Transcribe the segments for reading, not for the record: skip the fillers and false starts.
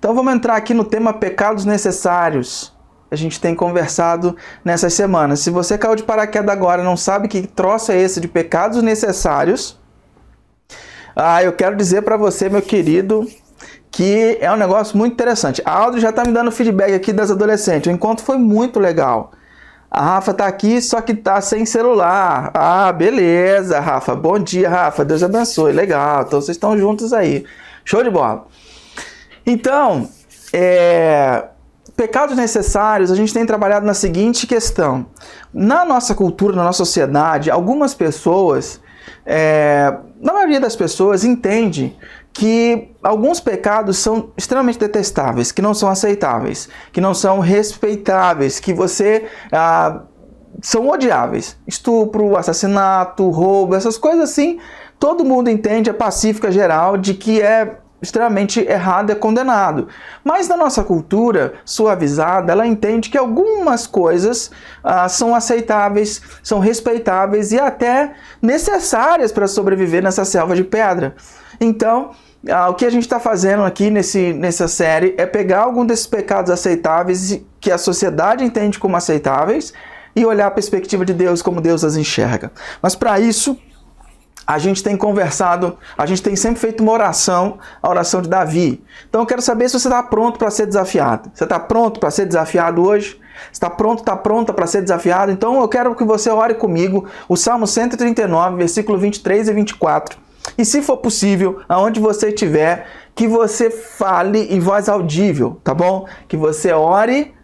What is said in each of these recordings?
Então vamos entrar aqui no tema pecados necessários. A gente tem conversado nessas semanas. Se você caiu de paraquedas agora e não sabe que troço é esse de pecados necessários, eu quero dizer para você, meu querido, que é um negócio muito interessante. A Audrey já está me dando feedback aqui das adolescentes. O encontro foi muito legal. A Rafa está aqui, só que está sem celular. Beleza, Rafa. Bom dia, Rafa. Deus abençoe. Legal. Então vocês estão juntos aí. Show de bola. Então, pecados necessários, a gente tem trabalhado na seguinte questão. Na nossa cultura, na nossa sociedade, algumas pessoas, na maioria das pessoas, entende que alguns pecados são extremamente detestáveis, que não são aceitáveis, que não são respeitáveis, que são odiáveis. Estupro, assassinato, roubo, essas coisas assim, todo mundo entende, a pacífica geral, de que é extremamente errado, é condenado. Mas na nossa cultura suavizada, ela entende que algumas coisas são aceitáveis, são respeitáveis e até necessárias para sobreviver nessa selva de pedra. Então, o que a gente está fazendo aqui nessa série é pegar algum desses pecados aceitáveis que a sociedade entende como aceitáveis e olhar a perspectiva de Deus como Deus as enxerga. Mas para isso, a gente tem conversado, a gente tem sempre feito uma oração, a oração de Davi. Então eu quero saber se você está pronto para ser desafiado. Você está pronto para ser desafiado hoje? Está pronto, está pronta para ser desafiado? Então eu quero que você ore comigo o Salmo 139, versículo 23 e 24. E se for possível, aonde você estiver, que você fale em voz audível, tá bom? Que você ore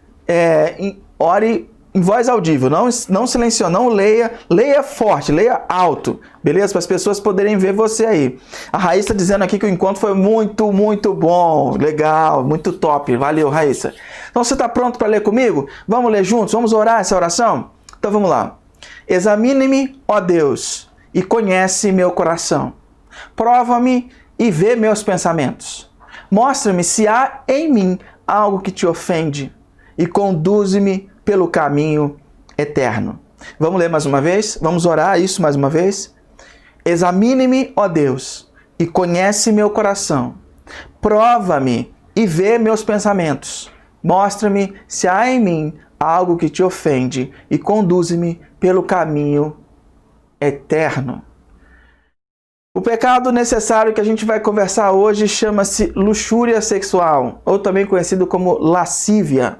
em voz audível, não silencione, não leia forte, leia alto, beleza? Para as pessoas poderem ver você aí. A Raíssa está dizendo aqui que o encontro foi muito, muito bom, legal, muito top, valeu, Raíssa. Então você está pronto para ler comigo? Vamos ler juntos? Vamos orar essa oração? Então vamos lá. Examine-me, ó Deus, e conhece meu coração. Prova-me e vê meus pensamentos. Mostra-me se há em mim algo que te ofende e conduze-me pelo caminho eterno. Vamos ler mais uma vez? Vamos orar isso mais uma vez? Examine-me, ó Deus, e conhece meu coração. Prova-me e vê meus pensamentos. Mostra-me se há em mim algo que te ofende e conduze-me pelo caminho eterno. O pecado necessário que a gente vai conversar hoje chama-se luxúria sexual, ou também conhecido como lascívia.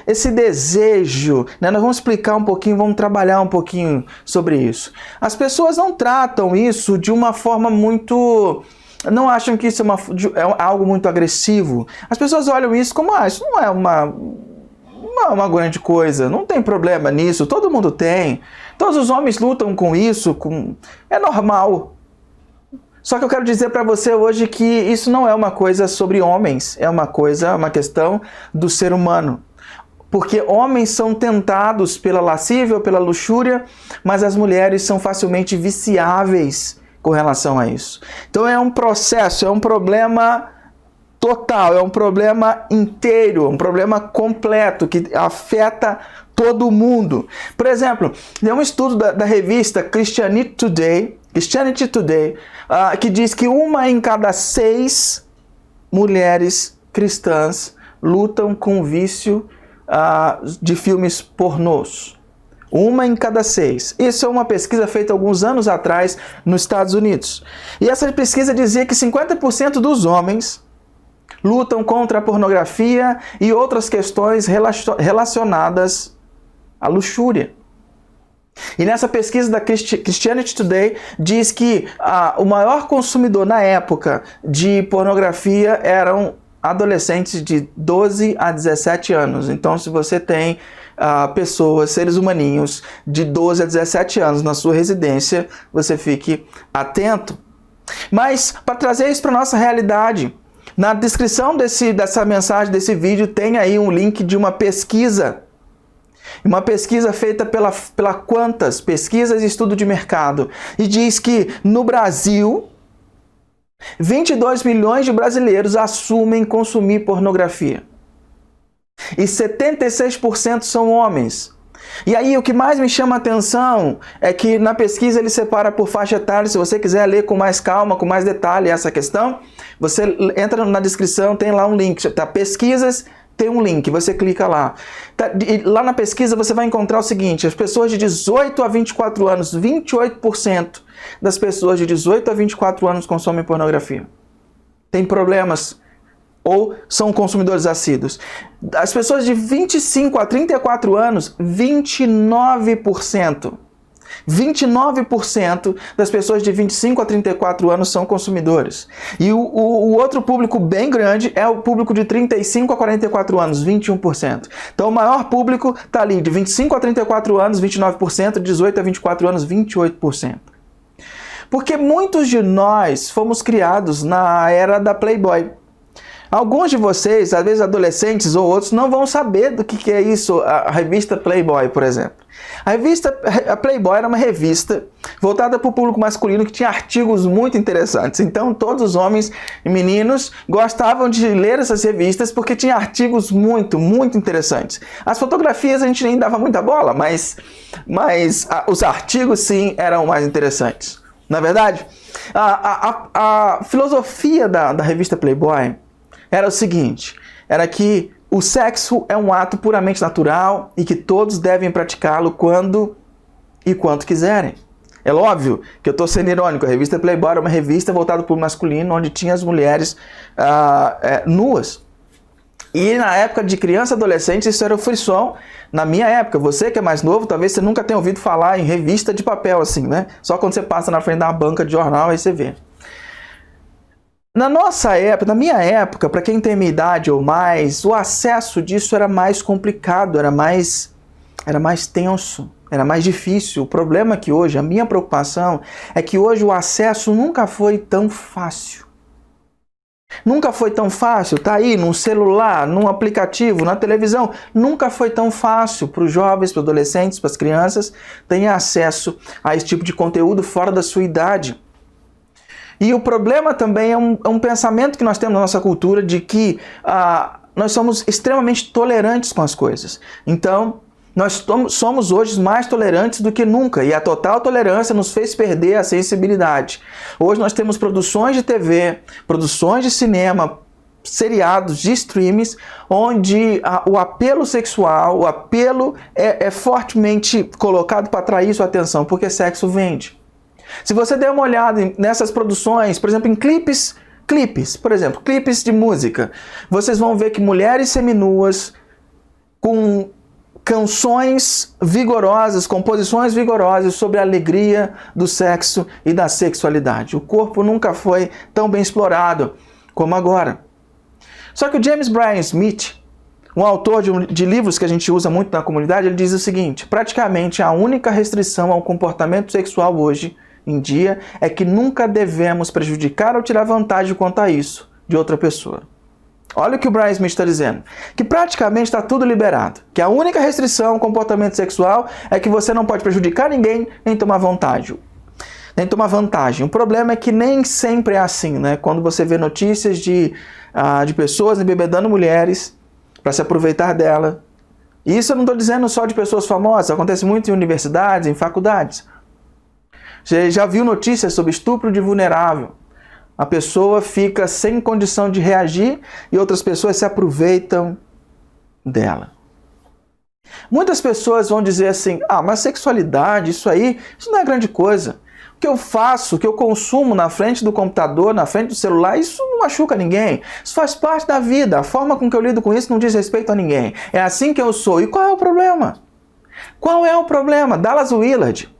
Esse desejo, né? Nós vamos explicar um pouquinho, vamos trabalhar um pouquinho sobre isso. As pessoas não tratam isso de uma forma muito... Não acham que isso é algo muito agressivo. As pessoas olham isso como, isso não é uma grande coisa, não tem problema nisso, todo mundo tem. Todos os homens lutam com isso, é normal. Só que eu quero dizer para você hoje que isso não é uma coisa sobre homens, é uma questão do ser humano. Porque homens são tentados pela lascívia, pela luxúria, mas as mulheres são facilmente viciáveis com relação a isso. Então é um processo, é um problema total, é um problema inteiro, um problema completo que afeta todo mundo. Por exemplo, tem um estudo da revista Christianity Today, que diz que 1 em cada 6 mulheres cristãs lutam com o vício de filmes pornôs. 1 em cada 6. Isso é uma pesquisa feita alguns anos atrás nos Estados Unidos. E essa pesquisa dizia que 50% dos homens lutam contra a pornografia e outras questões relacionadas à luxúria. E nessa pesquisa da Christianity Today diz que o maior consumidor na época de pornografia eram adolescentes de 12 a 17 anos. Então, se você tem pessoas, seres humaninhos de 12 a 17 anos na sua residência, você fique atento. Mas, para trazer isso para a nossa realidade, na descrição dessa mensagem, desse vídeo, tem aí um link de uma pesquisa. Uma pesquisa feita pela Quantas, Pesquisas e Estudo de Mercado. E diz que no Brasil, 22 milhões de brasileiros assumem consumir pornografia. E 76% são homens. E aí o que mais me chama a atenção é que na pesquisa ele separa por faixa etária. Se você quiser ler com mais calma, com mais detalhe essa questão, você entra na descrição, tem lá um link, tá? Pesquisas, tem um link, você clica lá. E lá na pesquisa você vai encontrar o seguinte: as pessoas de 18 a 24 anos, 28% das pessoas de 18 a 24 anos consomem pornografia. Tem problemas ou são consumidores assíduos. As pessoas de 25 a 34 anos, 29%. 29% das pessoas de 25 a 34 anos são consumidores. E o outro público bem grande é o público de 35 a 44 anos, 21%. Então o maior público está ali, de 25 a 34 anos, 29%, de 18 a 24 anos, 28%. Porque muitos de nós fomos criados na era da Playboy. Alguns de vocês, às vezes adolescentes ou outros, não vão saber do que é isso, a revista Playboy, por exemplo. A Playboy era uma revista voltada para o público masculino que tinha artigos muito interessantes. Então todos os homens e meninos gostavam de ler essas revistas porque tinha artigos muito interessantes. As fotografias a gente nem dava muita bola, mas os artigos sim eram mais interessantes. Na verdade, a filosofia da revista Playboy era o seguinte: era que o sexo é um ato puramente natural e que todos devem praticá-lo quando e quanto quiserem. É óbvio que eu estou sendo irônico. A revista Playboy era uma revista voltada para o masculino, onde tinha as mulheres nuas. E na época de criança e adolescente, isso era o frisson. Na minha época, você que é mais novo, talvez você nunca tenha ouvido falar em revista de papel assim, né? Só quando você passa na frente da banca de jornal, aí você vê. Na nossa época, na minha época, para quem tem minha idade ou mais, o acesso disso era mais complicado, era mais tenso, era mais difícil. O problema é que hoje, a minha preocupação é que hoje o acesso nunca foi tão fácil. Nunca foi tão fácil, tá aí num celular, num aplicativo, na televisão. Nunca foi tão fácil para os jovens, para os adolescentes, para as crianças terem acesso a esse tipo de conteúdo fora da sua idade. E o problema também é um pensamento que nós temos na nossa cultura de que nós somos extremamente tolerantes com as coisas. Então, nós somos hoje mais tolerantes do que nunca, e a total tolerância nos fez perder a sensibilidade. Hoje nós temos produções de TV, produções de cinema, seriados de streams, onde o apelo sexual, o apelo é fortemente colocado para atrair sua atenção, porque sexo vende. Se você der uma olhada nessas produções, por exemplo, em clipes, por exemplo, clipes de música, vocês vão ver que mulheres seminuas com canções vigorosas, composições vigorosas sobre a alegria do sexo e da sexualidade. O corpo nunca foi tão bem explorado como agora. Só que o James Bryan Smith, um autor de livros que a gente usa muito na comunidade, ele diz o seguinte: praticamente a única restrição ao comportamento sexual hoje em dia é que nunca devemos prejudicar ou tirar vantagem quanto a isso de outra pessoa. Olha o que o Bryan Smith está dizendo, que praticamente está tudo liberado, que a única restrição ao comportamento sexual é que você não pode prejudicar ninguém nem tomar vantagem. O problema é que nem sempre é assim, né? Quando você vê notícias de pessoas embebedando mulheres para se aproveitar dela. E isso eu não estou dizendo só de pessoas famosas, acontece muito em universidades, em faculdades. Você já viu notícias sobre estupro de vulnerável? A pessoa fica sem condição de reagir e outras pessoas se aproveitam dela. Muitas pessoas vão dizer assim: mas sexualidade, isso não é grande coisa. O que eu faço, o que eu consumo na frente do computador, na frente do celular, isso não machuca ninguém. Isso faz parte da vida. A forma com que eu lido com isso não diz respeito a ninguém. É assim que eu sou. E qual é o problema? Qual é o problema? Dallas Willard.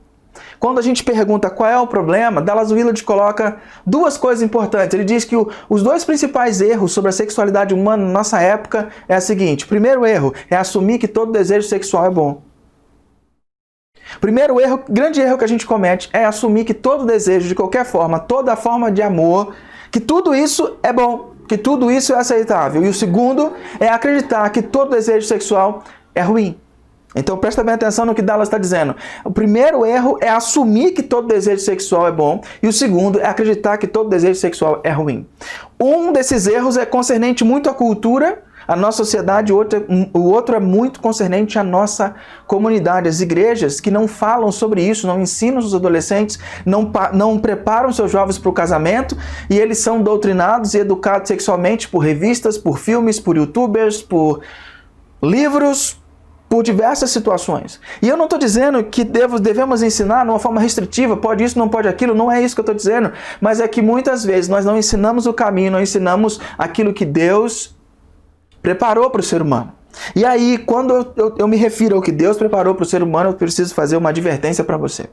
Quando a gente pergunta qual é o problema, Dallas Willard coloca duas coisas importantes. Ele diz que os dois principais erros sobre a sexualidade humana na nossa época é o seguinte: o primeiro erro é assumir que todo desejo sexual é bom. Primeiro erro, grande erro que a gente comete é assumir que todo desejo, de qualquer forma, toda forma de amor, que tudo isso é bom, que tudo isso é aceitável. E o segundo é acreditar que todo desejo sexual é ruim. Então presta bem atenção no que Dallas está dizendo. O primeiro erro é assumir que todo desejo sexual é bom, e o segundo é acreditar que todo desejo sexual é ruim. Um desses erros é concernente muito à cultura, A nossa sociedade, o outro é muito concernente à nossa comunidade. As igrejas que não falam sobre isso, não ensinam os adolescentes, não preparam seus jovens para o casamento, e eles são doutrinados e educados sexualmente por revistas, por filmes, por youtubers, por livros, por diversas situações. E eu não estou dizendo que devemos ensinar de uma forma restritiva, pode isso, não pode aquilo, não é isso que eu estou dizendo, mas é que muitas vezes nós não ensinamos o caminho, não ensinamos aquilo que Deus preparou para o ser humano. E aí, quando eu me refiro ao que Deus preparou para o ser humano, eu preciso fazer uma advertência para você.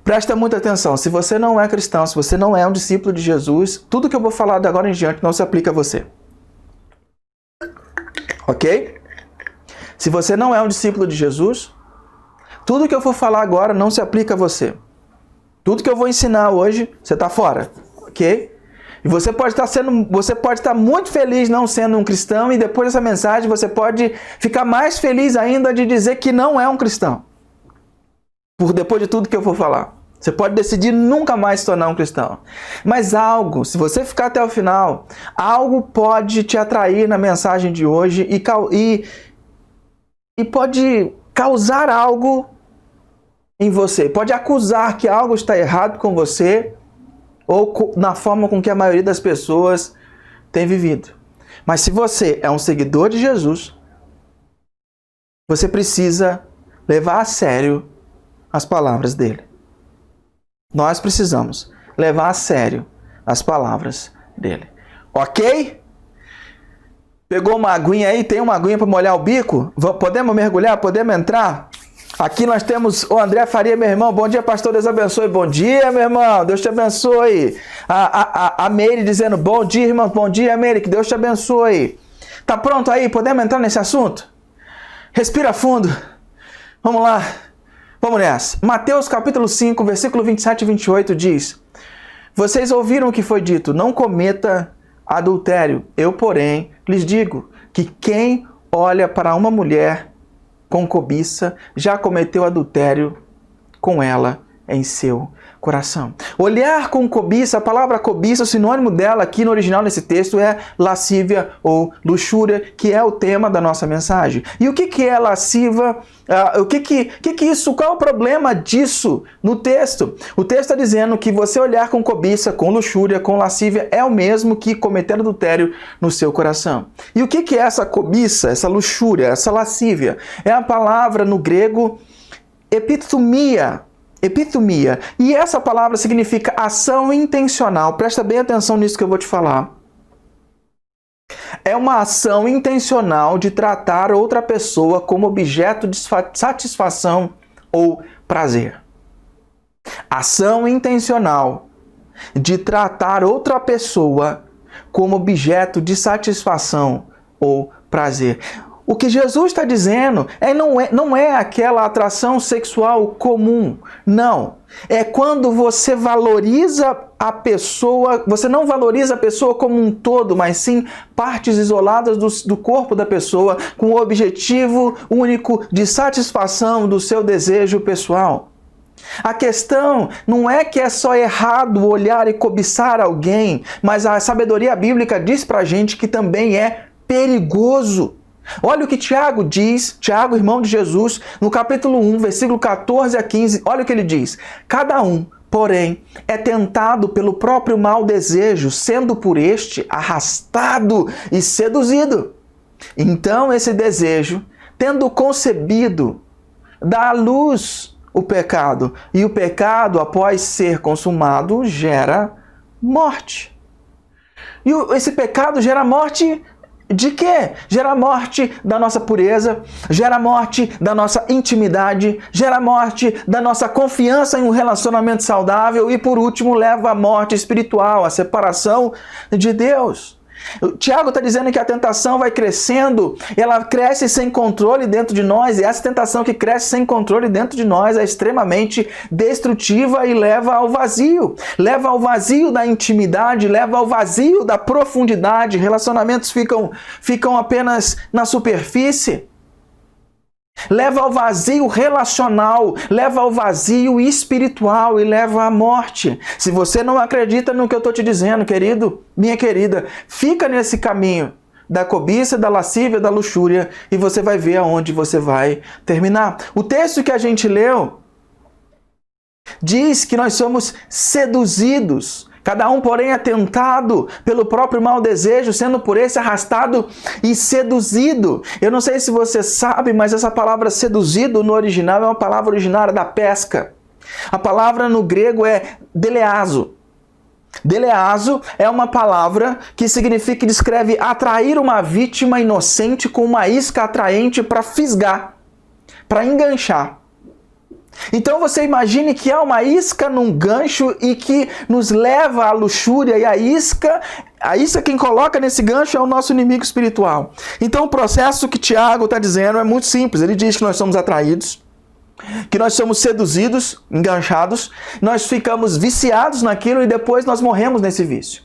Presta muita atenção, se você não é cristão, se você não é um discípulo de Jesus, tudo que eu vou falar de agora em diante não se aplica a você. Ok? Se você não é um discípulo de Jesus, tudo que eu for falar agora não se aplica a você. Tudo que eu vou ensinar hoje, você está fora, ok? E você pode estar muito feliz não sendo um cristão, e depois dessa mensagem você pode ficar mais feliz ainda de dizer que não é um cristão. Depois de tudo que eu vou falar. Você pode decidir nunca mais se tornar um cristão. Mas algo, se você ficar até o final, algo pode te atrair na mensagem de hoje e pode causar algo em você. Pode acusar que algo está errado com você ou na forma com que a maioria das pessoas tem vivido. Mas se você é um seguidor de Jesus, você precisa levar a sério as palavras dele. Nós precisamos levar a sério as palavras dele. Ok? Pegou uma aguinha aí? Tem uma aguinha para molhar o bico? Podemos mergulhar? Podemos entrar? Aqui nós temos o André Faria, meu irmão. Bom dia, pastor. Deus abençoe. Bom dia, meu irmão. Deus te abençoe. A Meire dizendo bom dia, irmão. Bom dia, Meire. Que Deus te abençoe. Tá pronto aí? Podemos entrar nesse assunto? Respira fundo. Vamos lá. Vamos nessa. Mateus capítulo 5, versículo 27 e 28 diz: Vocês ouviram o que foi dito, não cometa adultério. Eu, porém, lhes digo que quem olha para uma mulher com cobiça já cometeu adultério com ela em seu coração. Olhar com cobiça, a palavra cobiça, o sinônimo dela aqui no original nesse texto é lascívia ou luxúria, que é o tema da nossa mensagem. E o que é lasciva? Qual é o problema disso no texto? O texto está dizendo que você olhar com cobiça, com luxúria, com lascívia é o mesmo que cometer adultério no seu coração. E o que é essa cobiça, essa luxúria, essa lascívia? É a palavra no grego epitomia. Epitomia. E essa palavra significa ação intencional. Presta bem atenção nisso que eu vou te falar. É uma ação intencional de tratar outra pessoa como objeto de satisfação ou prazer. Ação intencional de tratar outra pessoa como objeto de satisfação ou prazer. O que Jesus está dizendo não é aquela atração sexual comum, não. É quando você valoriza a pessoa, você não valoriza a pessoa como um todo, mas sim partes isoladas do corpo da pessoa, com o objetivo único de satisfação do seu desejo pessoal. A questão não é que é só errado olhar e cobiçar alguém, mas a sabedoria bíblica diz pra gente que também é perigoso. Olha o que Tiago diz, Tiago, irmão de Jesus, no capítulo 1, versículo 14 a 15, olha o que ele diz. Cada um, porém, é tentado pelo próprio mau desejo, sendo por este arrastado e seduzido. Então esse desejo, tendo concebido, dá à luz o pecado, e o pecado, após ser consumado, gera morte. E esse pecado gera morte de quê? Gera morte da nossa pureza, gera morte da nossa intimidade, gera morte da nossa confiança em um relacionamento saudável e, por último, leva à morte espiritual, à separação de Deus. Tiago está dizendo que a tentação vai crescendo, ela cresce sem controle dentro de nós, e essa tentação que cresce sem controle dentro de nós é extremamente destrutiva e leva ao vazio da intimidade, leva ao vazio da profundidade, relacionamentos ficam apenas na superfície. Leva ao vazio relacional, leva ao vazio espiritual e leva à morte. Se você não acredita no que eu estou te dizendo, querido, minha querida, fica nesse caminho. da cobiça, da lascívia, da luxúria, e você vai ver aonde você vai terminar. O texto que a gente leu diz que nós somos seduzidos, cada um, porém, é tentado pelo próprio mau desejo, sendo por esse arrastado e seduzido. Eu não sei se você sabe, mas essa palavra seduzido no original é uma palavra originária da pesca. A palavra no grego é deleazo. Deleazo é uma palavra que significa, que descreve atrair uma vítima inocente com uma isca atraente para fisgar, para enganchar. Então você imagine que há uma isca num gancho e que nos leva à luxúria, e a isca quem coloca nesse gancho é o nosso inimigo espiritual. Então o processo que Tiago está dizendo é muito simples. Ele diz que nós somos atraídos, que nós somos seduzidos, enganchados, nós ficamos viciados naquilo e depois nós morremos nesse vício.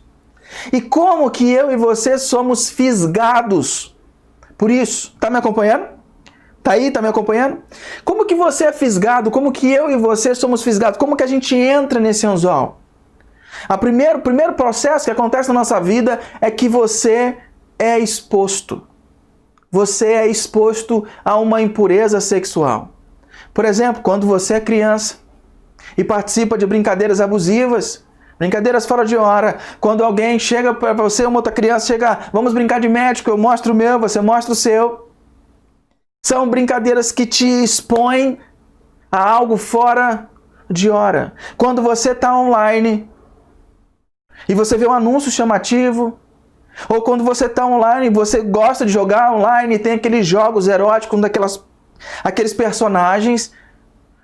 E como que eu e você somos fisgados por isso? Está me acompanhando? Tá aí? Tá me acompanhando? Como que você é fisgado? Como que eu e você somos fisgados? Como que a gente entra nesse anzol? O primeiro processo que acontece na nossa vida é que você é exposto. Você é exposto a uma impureza sexual. Por exemplo, quando você é criança e participa de brincadeiras abusivas, brincadeiras fora de hora, quando alguém chega para você, uma outra criança chega, vamos brincar de médico, eu mostro o meu, você mostra o seu. São brincadeiras que te expõem a algo fora de hora. Quando você está online e você vê um anúncio chamativo, ou quando você está online e você gosta de jogar online e tem aqueles jogos eróticos, aqueles personagens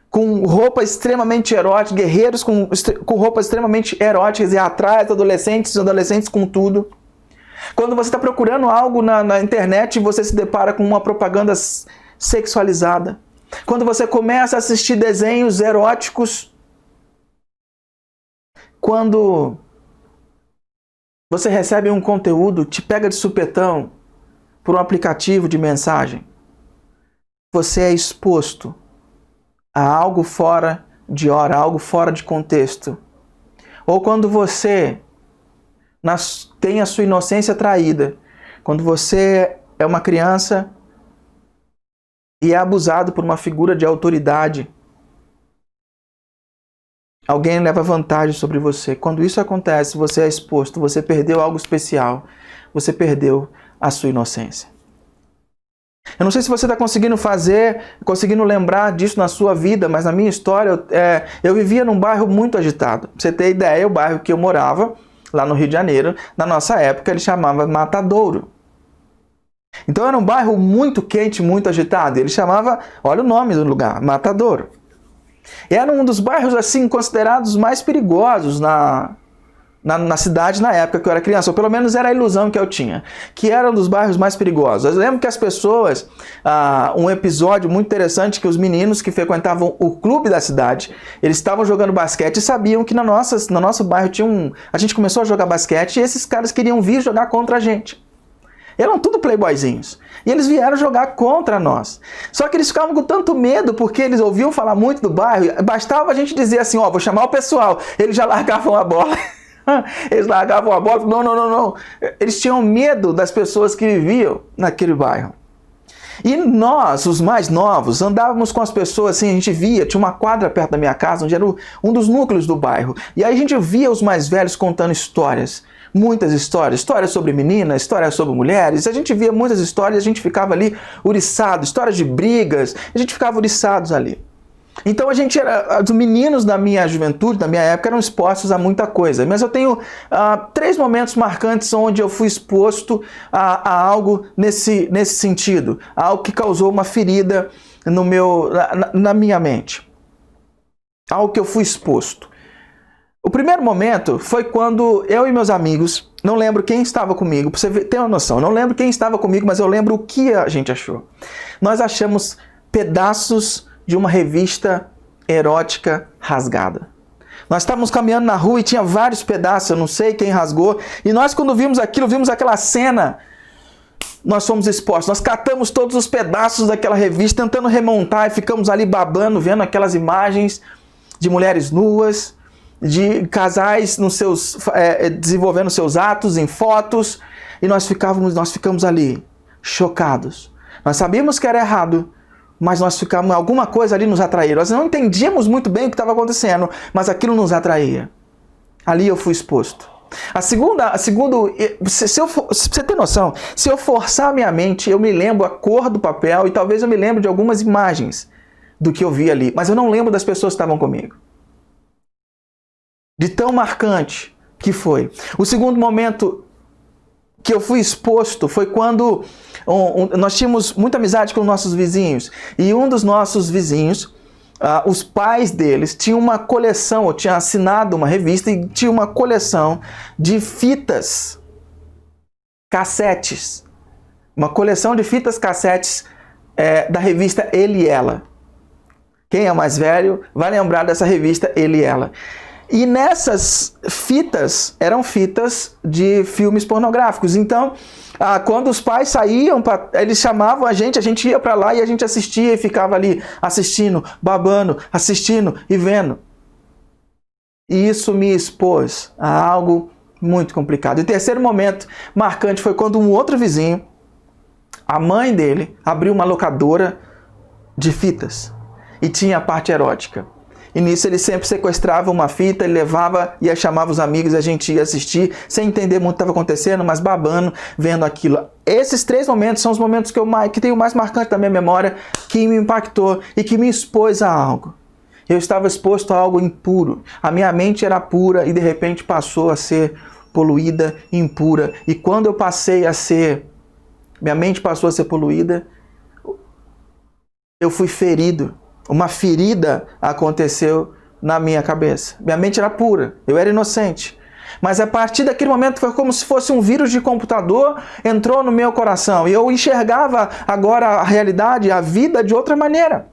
com roupa extremamente erótica, guerreiros com roupas extremamente eróticas e atrás adolescentes com tudo. Quando você está procurando algo na internet e você se depara com uma propaganda sexualizada. Quando você começa a assistir desenhos eróticos. Quando você recebe um conteúdo, te pega de supetão por um aplicativo de mensagem. Você é exposto a algo fora de hora, algo fora de contexto. Ou quando você tem a sua inocência traída, quando você é uma criança e é abusado por uma figura de autoridade, alguém leva vantagem sobre você. Quando isso acontece, você é exposto, você perdeu algo especial, você perdeu a sua inocência. Eu não sei se você está conseguindo lembrar disso na sua vida, mas na minha história, eu vivia num bairro muito agitado. Pra você ter ideia, o bairro que eu morava, lá no Rio de Janeiro, na nossa época, ele chamava Matadouro. Então era um bairro muito quente, muito agitado. Ele chamava, olha o nome do lugar, Matadouro. Era um dos bairros assim considerados mais perigosos na cidade na época que eu era criança, ou pelo menos era a ilusão que eu tinha, que era um dos bairros mais perigosos. Eu lembro que as pessoas, um episódio muito interessante, que os meninos que frequentavam o clube da cidade, eles estavam jogando basquete e sabiam que no nosso bairro a gente começou a jogar basquete e esses caras queriam vir jogar contra a gente. Eram tudo playboyzinhos. E eles vieram jogar contra nós. Só que eles ficavam com tanto medo, porque eles ouviam falar muito do bairro, bastava a gente dizer assim, vou chamar o pessoal. Eles já largavam a bola. Eles largavam a bola. Não. Eles tinham medo das pessoas que viviam naquele bairro. E nós, os mais novos, andávamos com as pessoas assim, a gente via, tinha uma quadra perto da minha casa, onde era um dos núcleos do bairro. E aí a gente via os mais velhos contando histórias. Muitas histórias sobre meninas, histórias sobre mulheres, a gente via muitas histórias, a gente ficava ali uriçado, histórias de brigas, a gente ficava uriçados ali. Então os meninos da minha juventude, da minha época, eram expostos a muita coisa. Mas eu tenho 3 momentos marcantes onde eu fui exposto a algo nesse sentido, algo que causou uma ferida na minha mente, algo que eu fui exposto. O primeiro momento foi quando eu e meus amigos, não lembro quem estava comigo, para você ter uma noção, não lembro quem estava comigo, mas eu lembro o que a gente achou. Nós achamos pedaços de uma revista erótica rasgada. Nós estávamos caminhando na rua e tinha vários pedaços, eu não sei quem rasgou, e nós quando vimos aquela cena, nós fomos expostos, nós catamos todos os pedaços daquela revista, tentando remontar e ficamos ali babando, vendo aquelas imagens de mulheres nuas, de casais desenvolvendo seus atos em fotos, e nós ficamos ali, chocados. Nós sabíamos que era errado, mas alguma coisa ali nos atraía. Nós não entendíamos muito bem o que estava acontecendo, mas aquilo nos atraía. Ali eu fui exposto. Se você ter noção, se eu forçar a minha mente, eu me lembro a cor do papel e talvez eu me lembre de algumas imagens do que eu vi ali, mas eu não lembro das pessoas que estavam comigo. De tão marcante que foi. O segundo momento que eu fui exposto foi quando nós tínhamos muita amizade com nossos vizinhos, e um dos nossos vizinhos, os pais deles tinham uma coleção, ou tinham assinado uma revista e tinha uma coleção de fitas cassetes, uma coleção de fitas cassetes da revista Ele e Ela. Quem é mais velho vai lembrar dessa revista Ele e Ela. E nessas fitas, eram fitas de filmes pornográficos. Então, quando os pais saíam, eles chamavam a gente ia para lá e a gente assistia e ficava ali assistindo, babando, assistindo e vendo. E isso me expôs a algo muito complicado. E o terceiro momento marcante foi quando um outro vizinho, a mãe dele, abriu uma locadora de fitas e tinha a parte erótica. E nisso ele sempre sequestrava uma fita, ele levava e chamava os amigos, a gente ia assistir, sem entender muito o que estava acontecendo, mas babando, vendo aquilo. Esses 3 momentos são os momentos que tenho mais marcante da minha memória, que me impactou e que me expôs a algo. Eu estava exposto a algo impuro. A minha mente era pura e de repente passou a ser poluída, impura. E quando eu minha mente passou a ser poluída, eu fui ferido. Uma ferida aconteceu na minha cabeça. Minha mente era pura, eu era inocente. Mas a partir daquele momento foi como se fosse um vírus de computador, entrou no meu coração. E eu enxergava agora a realidade, a vida de outra maneira.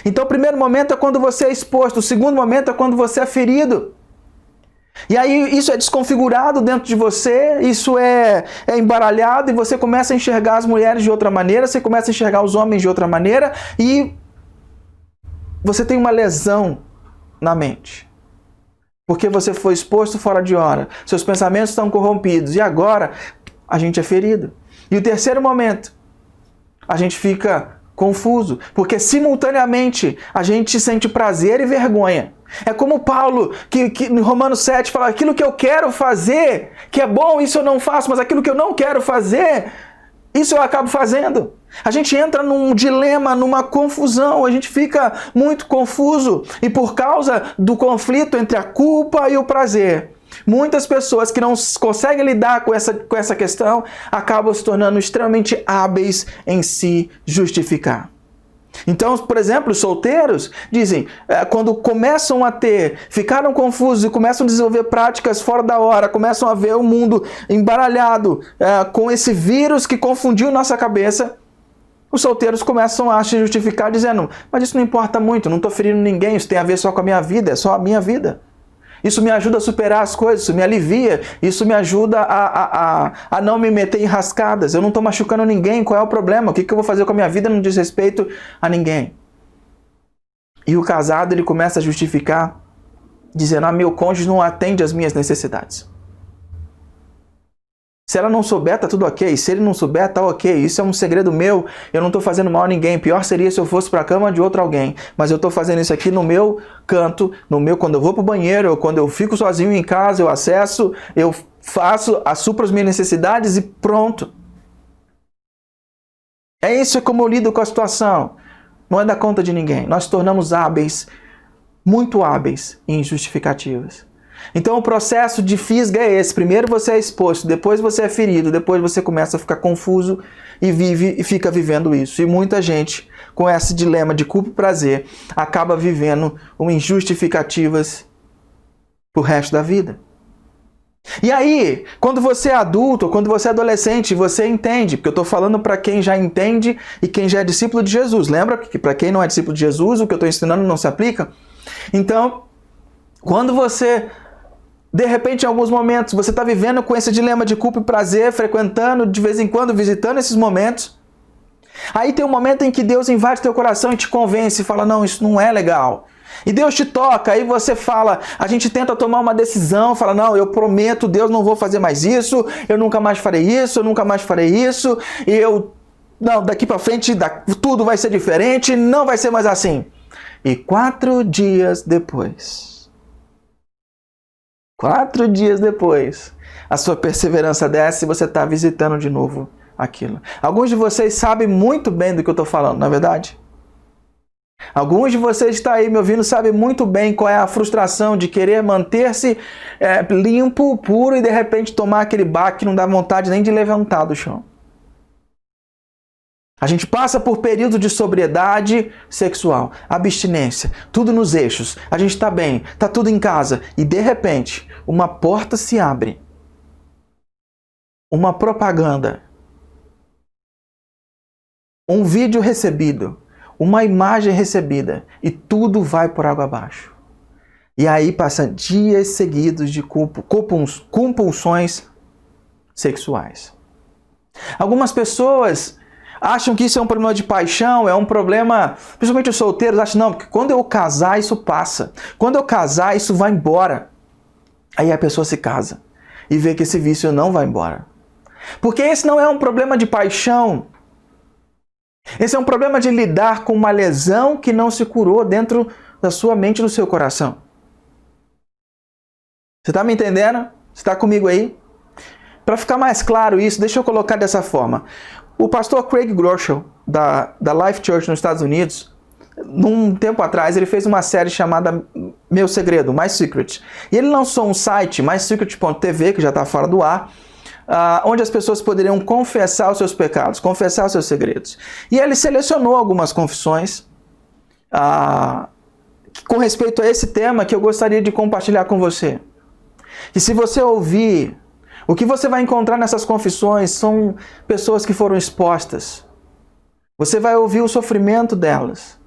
Então o primeiro momento é quando você é exposto, o segundo momento é quando você é ferido. E aí isso é desconfigurado dentro de você, isso é embaralhado e você começa a enxergar as mulheres de outra maneira, você começa a enxergar os homens de outra maneira e você tem uma lesão na mente. Porque você foi exposto fora de hora. Seus pensamentos estão corrompidos. E agora, a gente é ferido. E o terceiro momento, a gente fica confuso. Porque simultaneamente, a gente sente prazer e vergonha. É como Paulo, que em Romanos 7 fala, aquilo que eu quero fazer, que é bom, isso eu não faço. Mas aquilo que eu não quero fazer, isso eu acabo fazendo. A gente entra num dilema, numa confusão, a gente fica muito confuso. E por causa do conflito entre a culpa e o prazer, muitas pessoas que não conseguem lidar com essa questão acabam se tornando extremamente hábeis em se justificar. Então, por exemplo, os solteiros dizem, quando ficaram confusos e começam a desenvolver práticas fora da hora, começam a ver o mundo embaralhado com esse vírus que confundiu nossa cabeça, os solteiros começam a se justificar dizendo, mas isso não importa muito, não estou ferindo ninguém, isso tem a ver só com a minha vida, é só a minha vida. Isso me ajuda a superar as coisas, isso me alivia, isso me ajuda a não me meter em rascadas, eu não estou machucando ninguém, qual é o problema? O que eu vou fazer com a minha vida não diz respeito a ninguém. E o casado ele começa a justificar, dizendo, meu cônjuge não atende às minhas necessidades. Se ela não souber, tá tudo ok. Se ele não souber, tá ok. Isso é um segredo meu. Eu não estou fazendo mal a ninguém. Pior seria se eu fosse para a cama de outro alguém. Mas eu estou fazendo isso aqui no meu canto, quando eu vou para o banheiro, ou quando eu fico sozinho em casa, eu acesso, eu supro as minhas necessidades e pronto. É isso como eu lido com a situação. Não é da conta de ninguém. Nós tornamos hábeis, muito hábeis em justificativas. Então o processo de fisga é esse. Primeiro você é exposto, depois você é ferido, depois você começa a ficar confuso e fica vivendo isso. E muita gente, com esse dilema de culpa e prazer, acaba vivendo injustificativas pro resto da vida. E aí, quando você é adulto, quando você é adolescente, você entende, porque eu estou falando para quem já entende e quem já é discípulo de Jesus. Lembra que para quem não é discípulo de Jesus, o que eu estou ensinando não se aplica? Então, quando você... De repente, em alguns momentos, você está vivendo com esse dilema de culpa e prazer, frequentando, de vez em quando, visitando esses momentos. Aí tem um momento em que Deus invade teu coração e te convence e fala, não, isso não é legal. E Deus te toca, aí você fala, a gente tenta tomar uma decisão, fala, não, eu prometo, Deus, não vou fazer mais isso, eu nunca mais farei isso, eu nunca mais farei isso, e não, daqui para frente tudo vai ser diferente, não vai ser mais assim. E 4 dias depois, a sua perseverança desce e você está visitando de novo aquilo. Alguns de vocês sabem muito bem do que eu estou falando, não é verdade? Alguns de vocês que estão aí me ouvindo sabem muito bem qual é a frustração de querer manter-se limpo, puro e de repente tomar aquele baque que não dá vontade nem de levantar do chão. A gente passa por período de sobriedade sexual, abstinência, tudo nos eixos, a gente está bem, está tudo em casa e de repente uma porta se abre, uma propaganda, um vídeo recebido, uma imagem recebida e tudo vai por água abaixo. E aí passa dias seguidos de compulsões sexuais. Algumas pessoas acham que isso é um problema de paixão, é um problema, principalmente os solteiros, acham não, porque quando eu casar isso passa. Quando eu casar isso vai embora. Aí a pessoa se casa e vê que esse vício não vai embora. Porque esse não é um problema de paixão. Esse é um problema de lidar com uma lesão que não se curou dentro da sua mente e do seu coração. Você está me entendendo? Você está comigo aí? Para ficar mais claro isso, deixa eu colocar dessa forma. O pastor Craig Groeschel, da Life Church nos Estados Unidos, num tempo atrás, ele fez uma série chamada Meu Segredo, My Secret. E ele lançou um site, mysecret.tv, que já está fora do ar, onde as pessoas poderiam confessar os seus pecados, confessar os seus segredos. E ele selecionou algumas confissões com respeito a esse tema que eu gostaria de compartilhar com você. E se você ouvir, o que você vai encontrar nessas confissões são pessoas que foram expostas. Você vai ouvir o sofrimento delas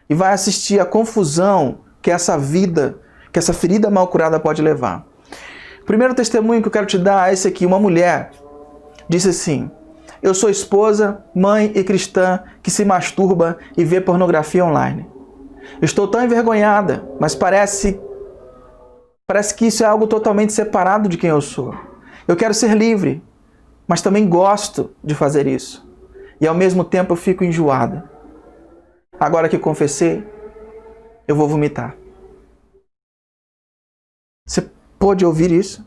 e vai assistir a confusão que essa vida, que essa ferida mal curada pode levar. O primeiro testemunho que eu quero te dar é esse aqui. Uma mulher disse assim: eu sou esposa, mãe e cristã que se masturba e vê pornografia online. Estou tão envergonhada, mas parece que isso é algo totalmente separado de quem eu sou. Eu quero ser livre, mas também gosto de fazer isso. E ao mesmo tempo eu fico enjoada. Agora que confessei, eu vou vomitar. Você pôde ouvir isso?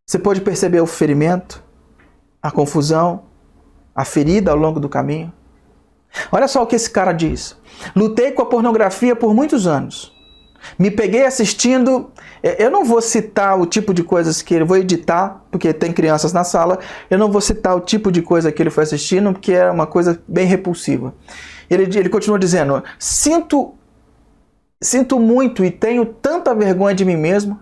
Você pôde perceber o ferimento, a confusão, a ferida ao longo do caminho? Olha só o que esse cara diz. Lutei com a pornografia por muitos anos. Me peguei assistindo, eu não vou citar o tipo de coisas que ele vou editar, porque tem crianças na sala, eu não vou citar o tipo de coisa que ele foi assistindo, porque é uma coisa bem repulsiva. Ele continua dizendo, sinto muito e tenho tanta vergonha de mim mesmo.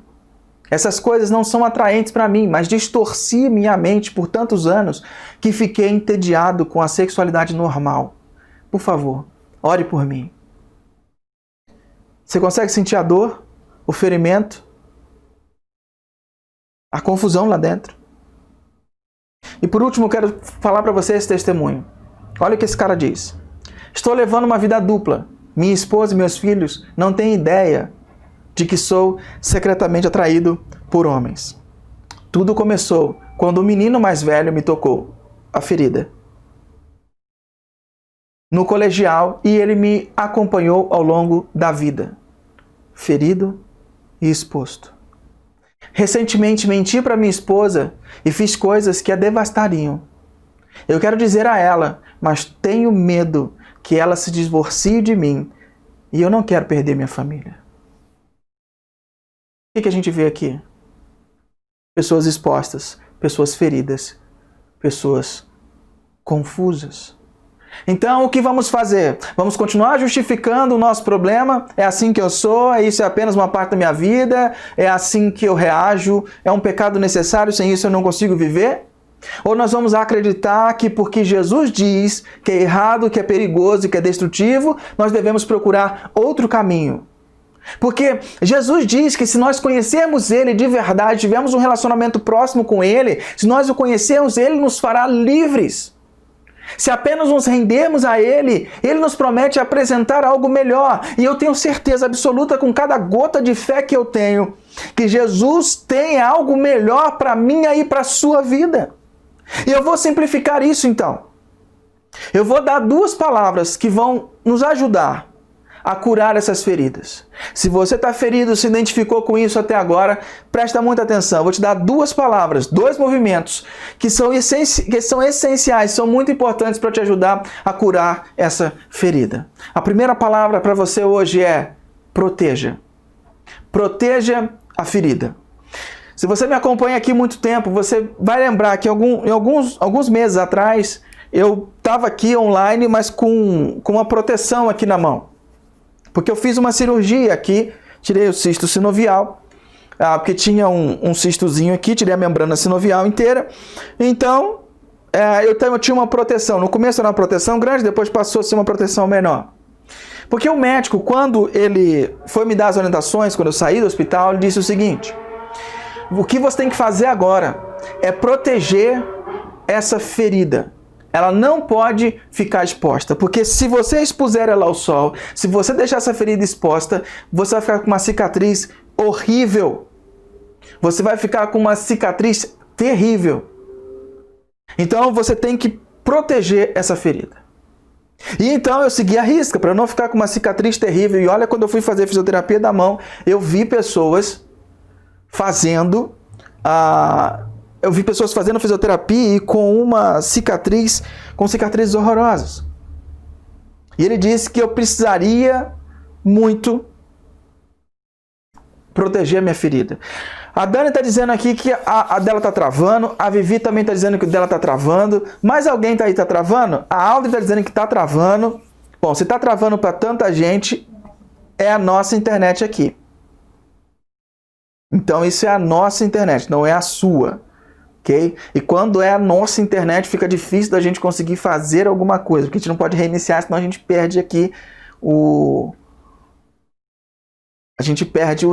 Essas coisas não são atraentes para mim, mas distorci minha mente por tantos anos que fiquei entediado com a sexualidade normal. Por favor, ore por mim. Você consegue sentir a dor, o ferimento, a confusão lá dentro? E por último, eu quero falar para você esse testemunho. Olha o que esse cara diz. Estou levando uma vida dupla. Minha esposa e meus filhos não têm ideia de que sou secretamente atraído por homens. Tudo começou quando o menino mais velho me tocou a ferida no colegial e ele me acompanhou ao longo da vida, ferido e exposto. Recentemente menti para minha esposa e fiz coisas que a devastariam. Eu quero dizer a ela, mas tenho medo que ela se divorcie de mim e eu não quero perder minha família. O que a gente vê aqui? Pessoas expostas, pessoas feridas, pessoas confusas. Então, o que vamos fazer? Vamos continuar justificando o nosso problema? É assim que eu sou? Isso é apenas uma parte da minha vida? É assim que eu reajo? É um pecado necessário? Sem isso eu não consigo viver? Ou nós vamos acreditar que porque Jesus diz que é errado, que é perigoso e que é destrutivo, nós devemos procurar outro caminho? Porque Jesus diz que se nós conhecermos Ele de verdade, tivermos um relacionamento próximo com Ele, se nós o conhecermos, Ele nos fará livres. Se apenas nos rendermos a Ele, Ele nos promete apresentar algo melhor. E eu tenho certeza absoluta, com cada gota de fé que eu tenho, que Jesus tem algo melhor para mim e para a sua vida. E eu vou simplificar isso então. Eu vou dar 2 palavras que vão nos ajudar a curar essas feridas. Se você está ferido, se identificou com isso até agora, presta muita atenção. Eu vou te dar 2 palavras, 2 movimentos que são essenciais, são muito importantes para te ajudar a curar essa ferida. A primeira palavra para você hoje é proteja. Proteja a ferida. Se você me acompanha aqui há muito tempo, você vai lembrar que alguns meses atrás eu estava aqui online, mas com uma proteção aqui na mão. Porque eu fiz uma cirurgia aqui, tirei o cisto sinovial, porque tinha um cistozinho aqui, tirei a membrana sinovial inteira. Então, eu tinha uma proteção. No começo era uma proteção grande, depois passou a ser uma proteção menor. Porque o médico, quando ele foi me dar as orientações, quando eu saí do hospital, ele disse o seguinte: o que você tem que fazer agora é proteger essa ferida. Ela não pode ficar exposta, porque se você expuser ela ao sol, se você deixar essa ferida exposta, você vai ficar com uma cicatriz horrível. Você vai ficar com uma cicatriz terrível. Então você tem que proteger essa ferida. E então eu segui a risca para não ficar com uma cicatriz terrível. E olha, quando eu fui fazer fisioterapia da mão, eu vi pessoas fazendo fisioterapia e com uma cicatriz, com cicatrizes horrorosas. E ele disse que eu precisaria muito proteger a minha ferida. A Dani está dizendo aqui que a dela está travando, a Vivi também está dizendo que o dela está travando, mais alguém está aí está travando? A Audrey está dizendo que está travando. Bom, se está travando para tanta gente, é a nossa internet aqui. Então isso é a nossa internet, não é a sua. Okay? E quando é a nossa internet, fica difícil da gente conseguir fazer alguma coisa, porque a gente não pode reiniciar, senão a gente perde aqui o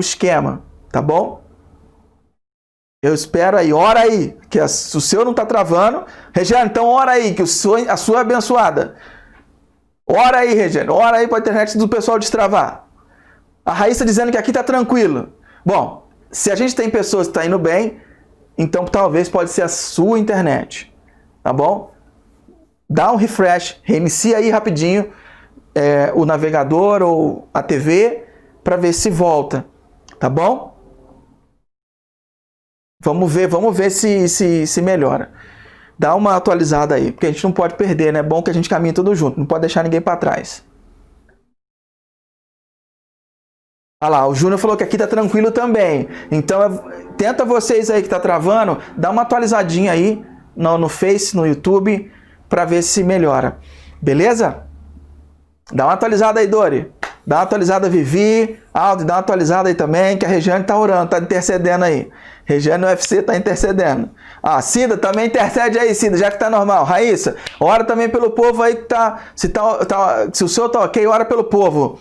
esquema, tá bom? Eu espero aí, ora aí, que o seu não está travando. Regiane, então ora aí, que a sua é abençoada. Ora aí, Regiane, ora aí para a internet do pessoal destravar. A Raíssa dizendo que aqui está tranquilo. Bom, se a gente tem pessoas que estão indo bem, então talvez pode ser a sua internet, tá bom? Dá um refresh, reinicia aí rapidinho o navegador ou a TV para ver se volta, tá bom? Vamos ver se melhora. Dá uma atualizada aí, porque a gente não pode perder, né? É bom que a gente caminhe tudo junto, não pode deixar ninguém para trás. Olha lá, o Júnior falou que aqui tá tranquilo também. Então, tenta vocês aí que tá travando, dá uma atualizadinha aí no Face, no YouTube, para ver se melhora. Beleza? Dá uma atualizada aí, Dori. Dá uma atualizada, Vivi. Aldo, dá uma atualizada aí também, que a Regiane tá orando, tá intercedendo aí. Regiane UFC tá intercedendo. Cida, também intercede aí, Cida, já que tá normal. Raíssa, ora também pelo povo aí que tá... Se o senhor tá ok, ora pelo povo.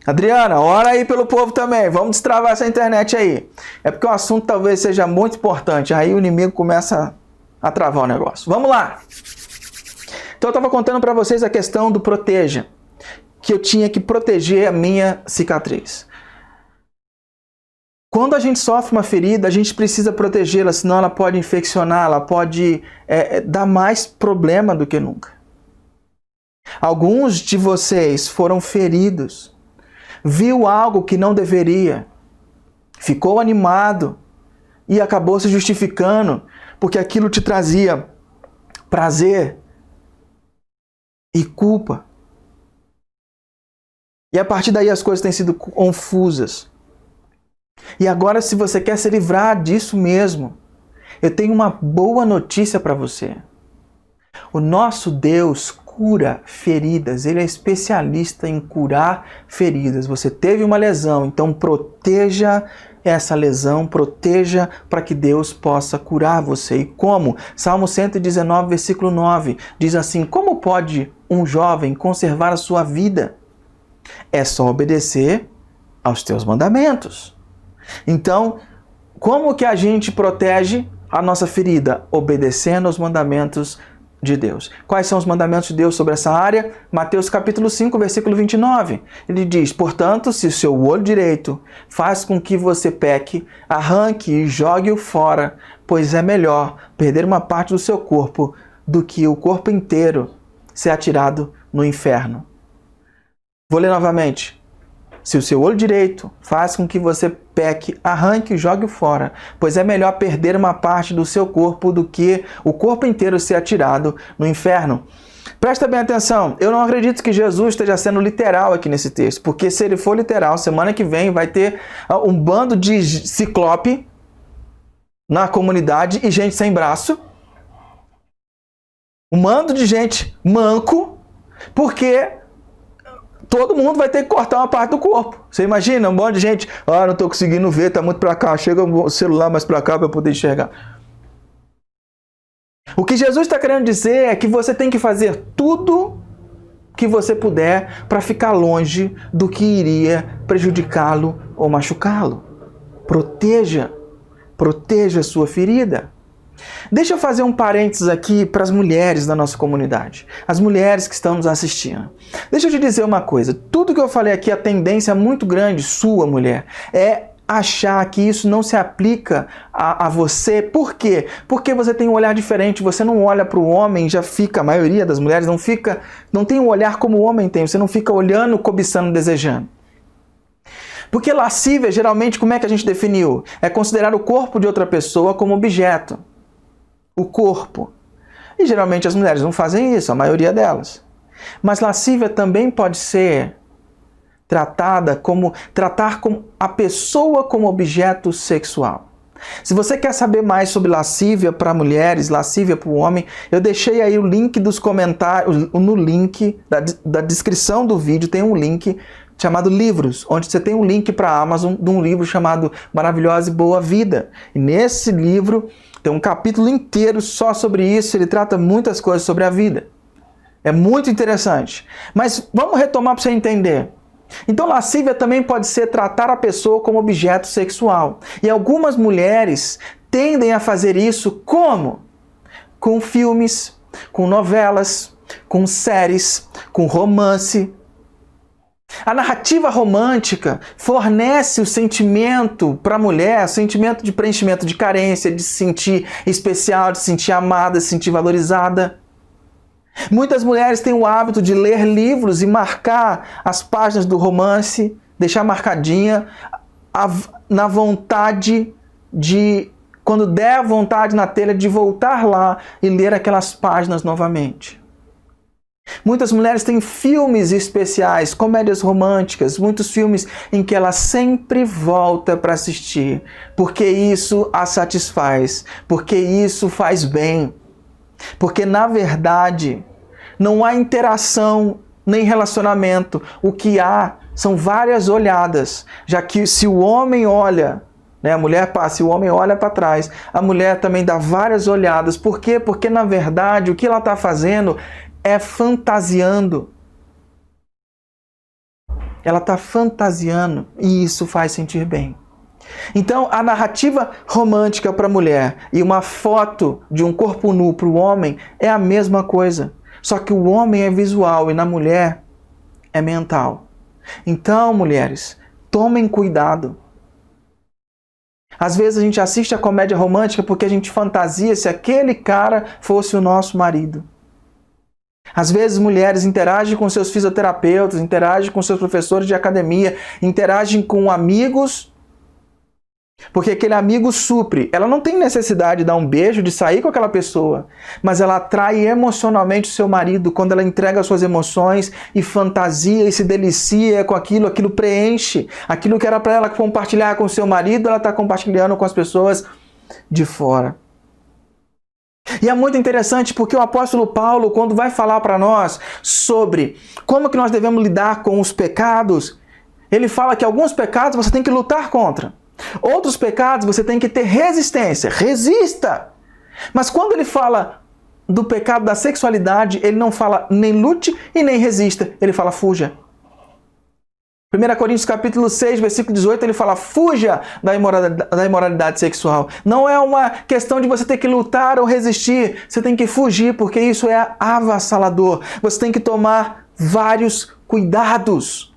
Adriana, ora aí pelo povo também. Vamos destravar essa internet aí. É porque o assunto talvez seja muito importante. Aí o inimigo começa a travar o negócio. Vamos lá. Então eu estava contando para vocês a questão do proteja. Que eu tinha que proteger a minha cicatriz. Quando a gente sofre uma ferida, a gente precisa protegê-la, senão ela pode infeccionar, ela pode dar mais problema do que nunca. Alguns de vocês foram feridos. Viu algo que não deveria, ficou animado e acabou se justificando porque aquilo te trazia prazer e culpa. E a partir daí as coisas têm sido confusas. E agora, se você quer se livrar disso mesmo, eu tenho uma boa notícia para você. O nosso Deus cura feridas, ele é especialista em curar feridas. Você teve uma lesão, então proteja essa lesão, proteja para que Deus possa curar você. E como? Salmo 119, versículo 9, diz assim: como pode um jovem conservar a sua vida? É só obedecer aos teus mandamentos. Então, como que a gente protege a nossa ferida? Obedecendo aos mandamentos de Deus. Quais são os mandamentos de Deus sobre essa área? Mateus capítulo 5, versículo 29. Ele diz: portanto, se o seu olho direito faz com que você peque, arranque e jogue-o fora, pois é melhor perder uma parte do seu corpo do que o corpo inteiro ser atirado no inferno. Vou ler novamente. Se o seu olho direito faz com que você peque, arranque e jogue-o fora, pois é melhor perder uma parte do seu corpo do que o corpo inteiro ser atirado no inferno. Presta bem atenção, eu não acredito que Jesus esteja sendo literal aqui nesse texto, porque se ele for literal, semana que vem vai ter um bando de ciclope na comunidade e gente sem braço, um bando de gente manco, porque todo mundo vai ter que cortar uma parte do corpo. Você imagina um monte de gente, não estou conseguindo ver, está muito para cá, chega o celular mais para cá para eu poder enxergar. O que Jesus está querendo dizer é que você tem que fazer tudo que você puder para ficar longe do que iria prejudicá-lo ou machucá-lo. Proteja a sua ferida. Deixa eu fazer um parênteses aqui para as mulheres da nossa comunidade, as mulheres que estão nos assistindo. Deixa eu te dizer uma coisa, tudo que eu falei aqui, a tendência muito grande sua, mulher, é achar que isso não se aplica a você. Por quê? Porque você tem um olhar diferente, você não olha para o homem, já fica, a maioria das mulheres não tem um olhar como o homem tem, você não fica olhando, cobiçando, desejando. Porque lascívia, geralmente, como é que a gente definiu? É considerar o corpo de outra pessoa como objeto. O corpo. E geralmente as mulheres não fazem isso, a maioria delas. Mas lascívia também pode ser tratar a pessoa como objeto sexual. Se você quer saber mais sobre lascívia para mulheres, lascívia para o homem, eu deixei aí o link dos comentários, no link da descrição do vídeo tem um link chamado Livros, onde você tem um link para a Amazon de um livro chamado Maravilhosa e Boa Vida. E nesse livro tem um capítulo inteiro só sobre isso, ele trata muitas coisas sobre a vida. É muito interessante. Mas vamos retomar para você entender. Então, lascívia também pode ser tratar a pessoa como objeto sexual. E algumas mulheres tendem a fazer isso como? Com filmes, com novelas, com séries, com romance. A narrativa romântica fornece o sentimento para a mulher, o sentimento de preenchimento de carência, de se sentir especial, de se sentir amada, de se sentir valorizada. Muitas mulheres têm o hábito de ler livros e marcar as páginas do romance, deixar marcadinha, na vontade de, quando der vontade na telha, de voltar lá e ler aquelas páginas novamente. Muitas mulheres têm filmes especiais, comédias românticas, muitos filmes em que ela sempre volta para assistir, porque isso a satisfaz, porque isso faz bem. Porque, na verdade, não há interação nem relacionamento. O que há são várias olhadas, já que se o homem olha, a mulher passa, se o homem olha para trás, a mulher também dá várias olhadas. Por quê? Porque, na verdade, o que ela está fazendo é fantasiando. Ela está fantasiando e isso faz sentir bem. Então, a narrativa romântica para a mulher e uma foto de um corpo nu para o homem é a mesma coisa. Só que o homem é visual e na mulher é mental. Então, mulheres, tomem cuidado. Às vezes a gente assiste a comédia romântica porque a gente fantasia se aquele cara fosse o nosso marido. Às vezes mulheres interagem com seus fisioterapeutas, interagem com seus professores de academia, interagem com amigos, porque aquele amigo supre. Ela não tem necessidade de dar um beijo, de sair com aquela pessoa, mas ela atrai emocionalmente o seu marido quando ela entrega as suas emoções e fantasia e se delicia com aquilo preenche. Aquilo que era para ela compartilhar com o seu marido, ela está compartilhando com as pessoas de fora. E é muito interessante porque o apóstolo Paulo, quando vai falar para nós sobre como que nós devemos lidar com os pecados, ele fala que alguns pecados você tem que lutar contra. Outros pecados você tem que ter resistência. Resista! Mas quando ele fala do pecado da sexualidade, ele não fala nem lute e nem resista. Ele fala fuja. 1 Coríntios capítulo 6, versículo 18, ele fala: fuja da imoralidade sexual. Não é uma questão de você ter que lutar ou resistir, você tem que fugir, porque isso é avassalador. Você tem que tomar vários cuidados.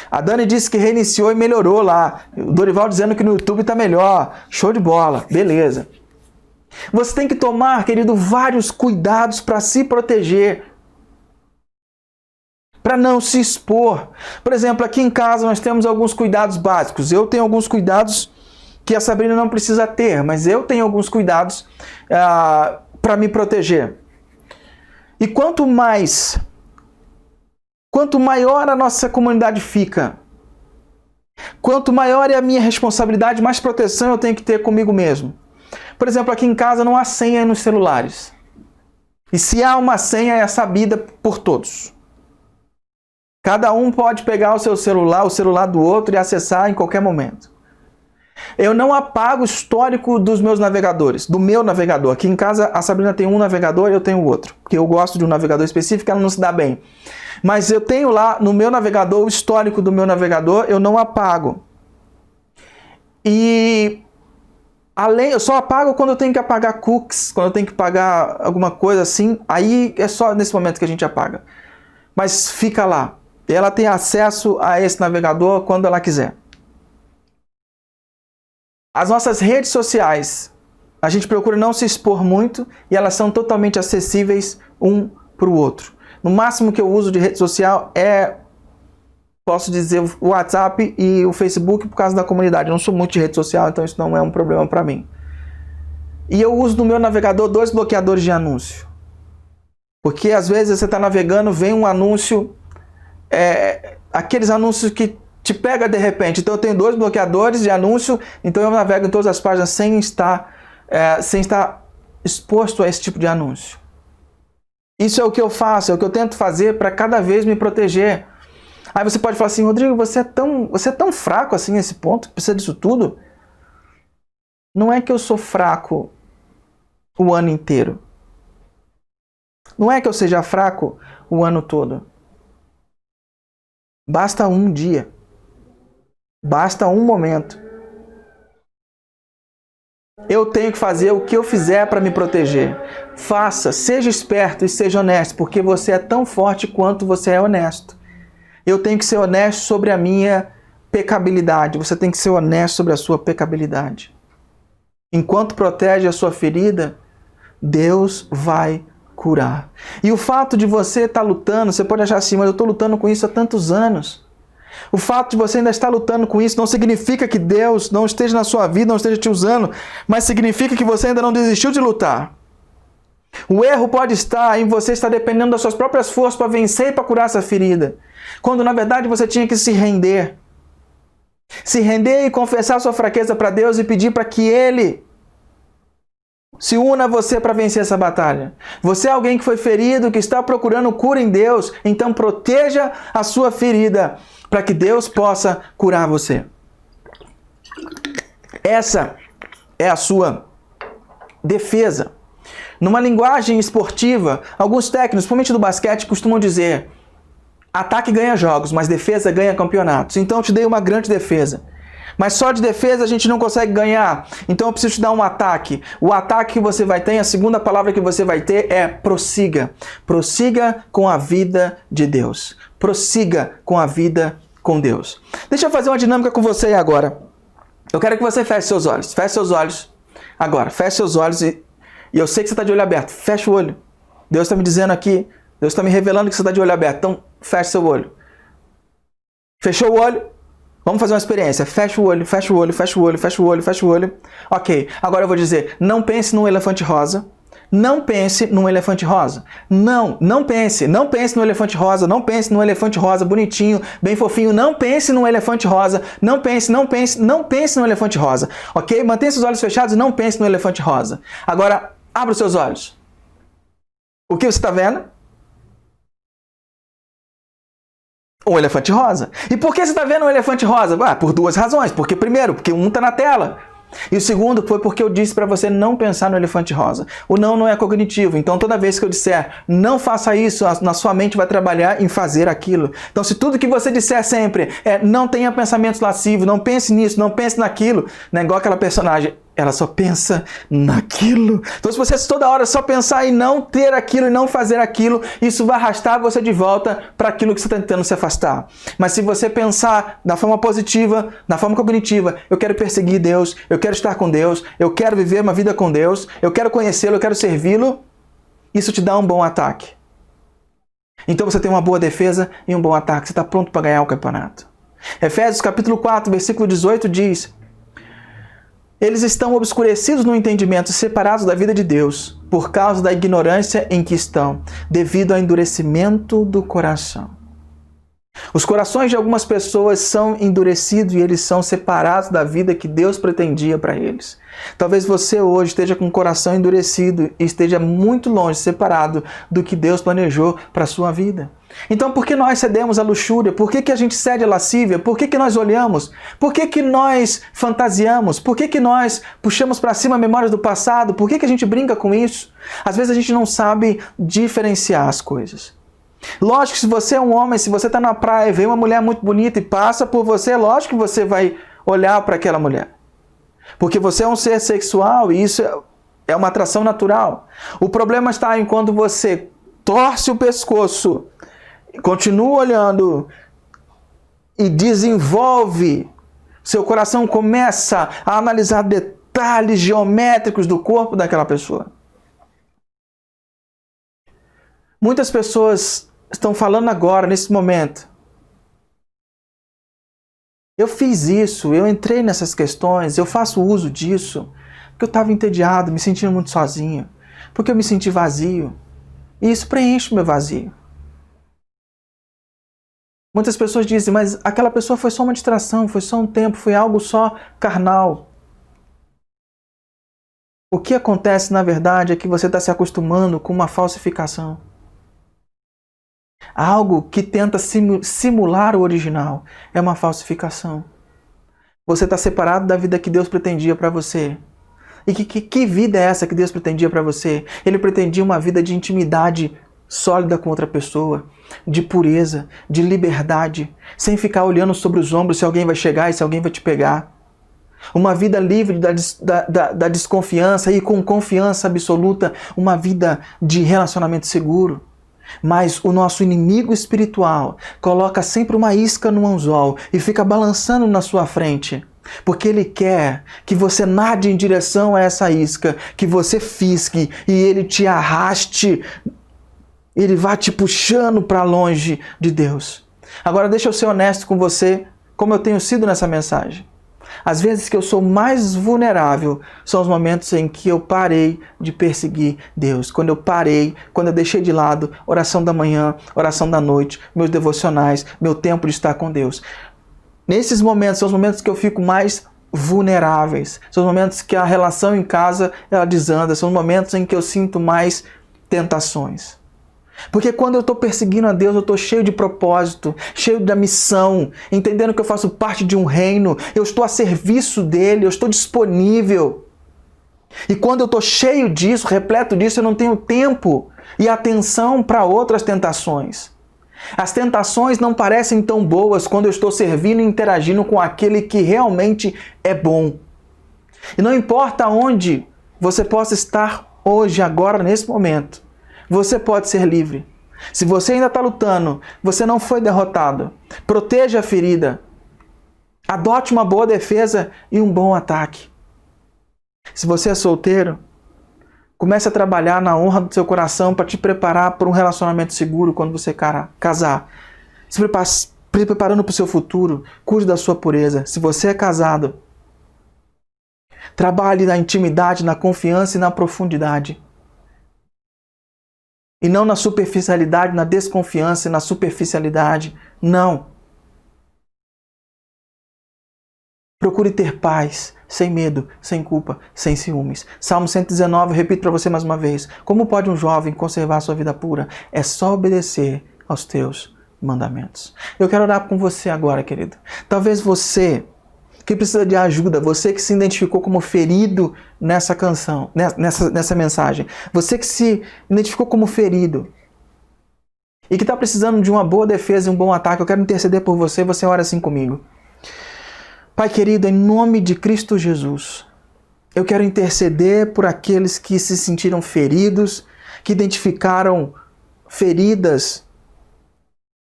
A Dani disse que reiniciou e melhorou lá. O Dorival dizendo que no YouTube está melhor. Show de bola, beleza. Você tem que tomar, querido, vários cuidados para se proteger, para não se expor. Por exemplo, aqui em casa nós temos alguns cuidados básicos. Eu tenho alguns cuidados que a Sabrina não precisa ter, mas eu tenho alguns cuidados para me proteger. E quanto maior a nossa comunidade fica, quanto maior é a minha responsabilidade, mais proteção eu tenho que ter comigo mesmo. Por exemplo, aqui em casa não há senha nos celulares. E se há uma senha, é sabida por todos. Cada um pode pegar o celular do outro e acessar em qualquer momento. Eu não apago o histórico dos meus navegadores, do meu navegador. Aqui em casa a Sabrina tem um navegador e eu tenho outro. Porque eu gosto de um navegador específico, ela não se dá bem. Mas eu tenho lá no meu navegador, o histórico do meu navegador, eu não apago. E eu só apago quando eu tenho que apagar cookies, quando eu tenho que pagar alguma coisa assim. Aí é só nesse momento que a gente apaga. Mas fica lá. Ela tem acesso a esse navegador quando ela quiser. As nossas redes sociais, a gente procura não se expor muito e elas são totalmente acessíveis um para o outro. No máximo que eu uso de rede social posso dizer, o WhatsApp e o Facebook por causa da comunidade. Eu não sou muito de rede social, então isso não é um problema para mim. E eu uso no meu navegador 2 bloqueadores de anúncio. Porque às vezes você está navegando, vem um anúncio, aqueles anúncios que te pega de repente. Então eu tenho 2 bloqueadores de anúncio, então eu navego em todas as páginas sem estar exposto a esse tipo de anúncio. Isso é o que eu faço, é o que eu tento fazer para cada vez me proteger. Aí você pode falar assim: Rodrigo, você é tão fraco assim nesse ponto, precisa disso tudo? Não é que eu sou fraco o ano inteiro. Não é que eu seja fraco o ano todo. Basta um dia. Basta um momento. Eu tenho que fazer o que eu fizer para me proteger. Faça, seja esperto e seja honesto, porque você é tão forte quanto você é honesto. Eu tenho que ser honesto sobre a minha pecabilidade. Você tem que ser honesto sobre a sua pecabilidade. Enquanto protege a sua ferida, Deus vai curar. E o fato de você estar lutando, você pode achar assim: mas eu estou lutando com isso há tantos anos. O fato de você ainda estar lutando com isso não significa que Deus não esteja na sua vida, não esteja te usando, mas significa que você ainda não desistiu de lutar. O erro pode estar em você estar dependendo das suas próprias forças para vencer e para curar essa ferida, quando na verdade você tinha que se render. Se render e confessar sua fraqueza para Deus e pedir para que Ele se una a você para vencer essa batalha. Você é alguém que foi ferido, que está procurando cura em Deus, então proteja a sua ferida para que Deus possa curar você. Essa é a sua defesa. Numa linguagem esportiva, alguns técnicos, principalmente do basquete, costumam dizer: ataque ganha jogos, mas defesa ganha campeonatos. Então eu te dei uma grande defesa. Mas só de defesa a gente não consegue ganhar. Então eu preciso te dar um ataque. O ataque que você vai ter, a segunda palavra que você vai ter é prossiga. Prossiga com a vida de Deus. Prossiga com a vida com Deus. Deixa eu fazer uma dinâmica com você agora. Eu quero que você feche seus olhos. Feche seus olhos agora. Feche seus olhos e eu sei que você está de olho aberto. Feche o olho. Deus está me dizendo aqui, Deus está me revelando que você está de olho aberto. Então feche seu olho. Fechou o olho? Vamos fazer uma experiência. Fecha o olho, fecha o olho, fecha o olho, fecha o olho, fecha o olho. Ok, agora eu vou dizer: não pense num elefante rosa. Não pense num elefante rosa. Não pense no elefante rosa. Não pense num elefante rosa bonitinho, bem fofinho. Não pense num elefante rosa. Não pense num elefante rosa. Ok? Mantenha seus olhos fechados e não pense no elefante rosa. Agora, abra os seus olhos. O que você está vendo? Um elefante rosa. E por que você está vendo um elefante rosa? Por 2 razões. Porque primeiro, porque um está na tela. E o segundo foi porque eu disse para você não pensar no elefante rosa. O não é cognitivo. Então toda vez que eu disser não faça isso, na sua mente vai trabalhar em fazer aquilo. Então se tudo que você disser sempre é não tenha pensamentos lascivos, não pense nisso, não pense naquilo, não é igual aquela personagem, ela só pensa naquilo. Então se você toda hora só pensar em não ter aquilo e não fazer aquilo, isso vai arrastar você de volta para aquilo que você está tentando se afastar. Mas se você pensar da forma positiva, na forma cognitiva, eu quero perseguir Deus, eu quero estar com Deus, eu quero viver uma vida com Deus, eu quero conhecê-lo, eu quero servi-lo, isso te dá um bom ataque. Então você tem uma boa defesa e um bom ataque, você está pronto para ganhar o campeonato. Efésios capítulo 4, versículo 18 diz: eles estão obscurecidos no entendimento, separados da vida de Deus, por causa da ignorância em que estão, devido ao endurecimento do coração. Os corações de algumas pessoas são endurecidos e eles são separados da vida que Deus pretendia para eles. Talvez você hoje esteja com o coração endurecido e esteja muito longe, separado do que Deus planejou para a sua vida. Então por que nós cedemos à luxúria? Por que a gente cede à lascívia? Por que nós olhamos? Por que nós fantasiamos? Por que nós puxamos para cima memórias do passado? Por que a gente brinca com isso? Às vezes a gente não sabe diferenciar as coisas. Lógico que se você é um homem, se você está na praia e vê uma mulher muito bonita e passa por você, lógico que você vai olhar para aquela mulher. Porque você é um ser sexual e isso é uma atração natural. O problema está em quando você torce o pescoço, continua olhando e desenvolve, seu coração começa a analisar detalhes geométricos do corpo daquela pessoa. Muitas pessoas estão falando agora, nesse momento: eu fiz isso, eu entrei nessas questões, eu faço uso disso, porque eu estava entediado, me sentindo muito sozinho, porque eu me senti vazio. E isso preenche o meu vazio. Muitas pessoas dizem, mas aquela pessoa foi só uma distração, foi só um tempo, foi algo só carnal. O que acontece, na verdade, é que você está se acostumando com uma falsificação. Algo que tenta simular o original é uma falsificação. Você está separado da vida que Deus pretendia para você. E que vida é essa que Deus pretendia para você? Ele pretendia uma vida de intimidade sólida com outra pessoa, de pureza, de liberdade, sem ficar olhando sobre os ombros se alguém vai chegar e se alguém vai te pegar. Uma vida livre da desconfiança e com confiança absoluta, uma vida de relacionamento seguro. Mas o nosso inimigo espiritual coloca sempre uma isca no anzol e fica balançando na sua frente. Porque ele quer que você nade em direção a essa isca, que você fisgue e ele te arraste, ele vai te puxando para longe de Deus. Agora deixa eu ser honesto com você, como eu tenho sido nessa mensagem. Às vezes que eu sou mais vulnerável são os momentos em que eu parei de perseguir Deus. Quando eu parei, quando eu deixei de lado oração da manhã, oração da noite, meus devocionais, meu tempo de estar com Deus. Nesses momentos, são os momentos que eu fico mais vulneráveis. São os momentos que a relação em casa ela desanda. São os momentos em que eu sinto mais tentações. Porque quando eu estou perseguindo a Deus, eu estou cheio de propósito, cheio da missão, entendendo que eu faço parte de um reino, eu estou a serviço dele, eu estou disponível. E quando eu estou cheio disso, repleto disso, eu não tenho tempo e atenção para outras tentações. As tentações não parecem tão boas quando eu estou servindo e interagindo com aquele que realmente é bom. E não importa onde você possa estar hoje, agora, nesse momento, você pode ser livre. Se você ainda está lutando, você não foi derrotado. Proteja a ferida. Adote uma boa defesa e um bom ataque. Se você é solteiro, comece a trabalhar na honra do seu coração para te preparar para um relacionamento seguro quando você casar. Se preparando para o seu futuro, cuide da sua pureza. Se você é casado, trabalhe na intimidade, na confiança e na profundidade. E não na superficialidade, na desconfiança e na superficialidade. Não. Procure ter paz, sem medo, sem culpa, sem ciúmes. Salmo 119, eu repito para você mais uma vez. Como pode um jovem conservar sua vida pura? É só obedecer aos teus mandamentos. Eu quero orar com você agora, querido. Talvez você que precisa de ajuda, você que se identificou como ferido nessa canção, nessa mensagem, você que se identificou como ferido e que está precisando de uma boa defesa e um bom ataque, eu quero interceder por você, você ora assim comigo. Pai querido, em nome de Cristo Jesus, eu quero interceder por aqueles que se sentiram feridos, que identificaram feridas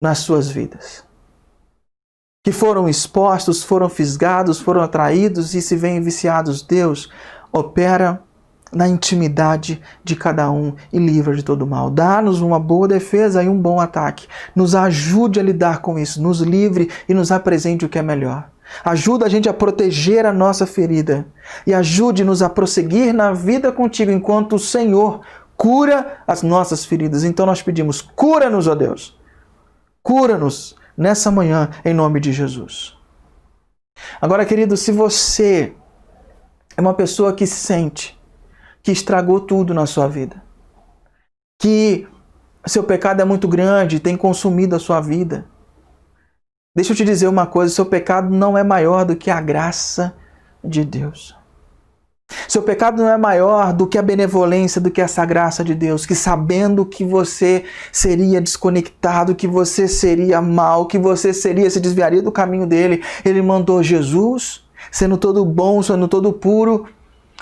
nas suas vidas, que foram expostos, foram fisgados, foram atraídos e se veem viciados. Deus, opera na intimidade de cada um e livra de todo mal. Dá-nos uma boa defesa e um bom ataque. Nos ajude a lidar com isso, nos livre e nos apresente o que é melhor. Ajuda a gente a proteger a nossa ferida e ajude-nos a prosseguir na vida contigo enquanto o Senhor cura as nossas feridas. Então nós pedimos, cura-nos, ó Deus. Cura-nos nessa manhã, em nome de Jesus. Agora, querido, se você é uma pessoa que sente que estragou tudo na sua vida, que seu pecado é muito grande, tem consumido a sua vida, deixa eu te dizer uma coisa, seu pecado não é maior do que a graça de Deus. Seu pecado não é maior do que a benevolência, do que essa graça de Deus, que sabendo que você seria desconectado, que você seria mal, que você se desviaria do caminho dele, ele mandou Jesus, sendo todo bom, sendo todo puro,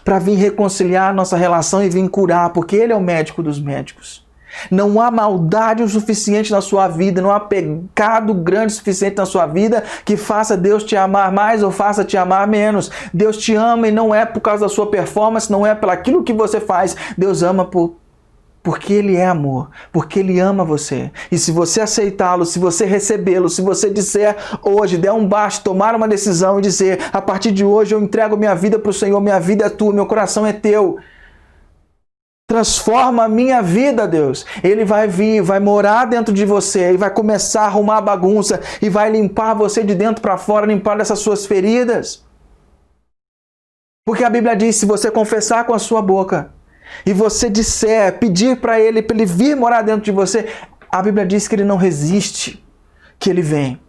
para vir reconciliar a nossa relação e vir curar, porque ele é o médico dos médicos. Não há maldade o suficiente na sua vida, não há pecado grande o suficiente na sua vida que faça Deus te amar mais ou faça te amar menos. Deus te ama e não é por causa da sua performance, não é pelo aquilo que você faz. Deus ama porque Ele é amor, porque Ele ama você. E se você aceitá-lo, se você recebê-lo, se você disser hoje, der um baixo, tomar uma decisão e dizer, a partir de hoje eu entrego minha vida para o Senhor, minha vida é tua, meu coração é teu. Transforma a minha vida, Deus. Ele vai vir, vai morar dentro de você e vai começar a arrumar a bagunça e vai limpar você de dentro para fora, limpar dessas suas feridas. Porque a Bíblia diz, se você confessar com a sua boca e você disser, pedir para ele vir morar dentro de você, a Bíblia diz que ele não resiste, que ele vem.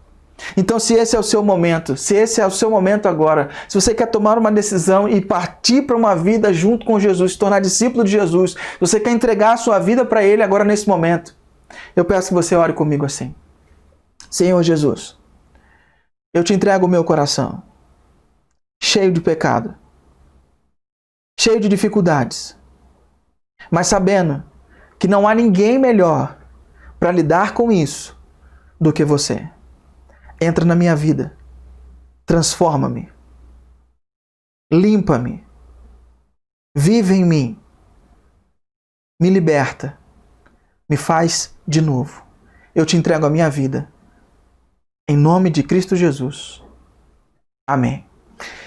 Então, se esse é o seu momento, se esse é o seu momento agora, se você quer tomar uma decisão e partir para uma vida junto com Jesus, se tornar discípulo de Jesus, se você quer entregar a sua vida para Ele agora nesse momento, eu peço que você ore comigo assim. Senhor Jesus, eu te entrego o meu coração, cheio de pecado, cheio de dificuldades, mas sabendo que não há ninguém melhor para lidar com isso do que você. Entra na minha vida, transforma-me, limpa-me, vive em mim, me liberta, me faz de novo. Eu te entrego a minha vida, em nome de Cristo Jesus. Amém.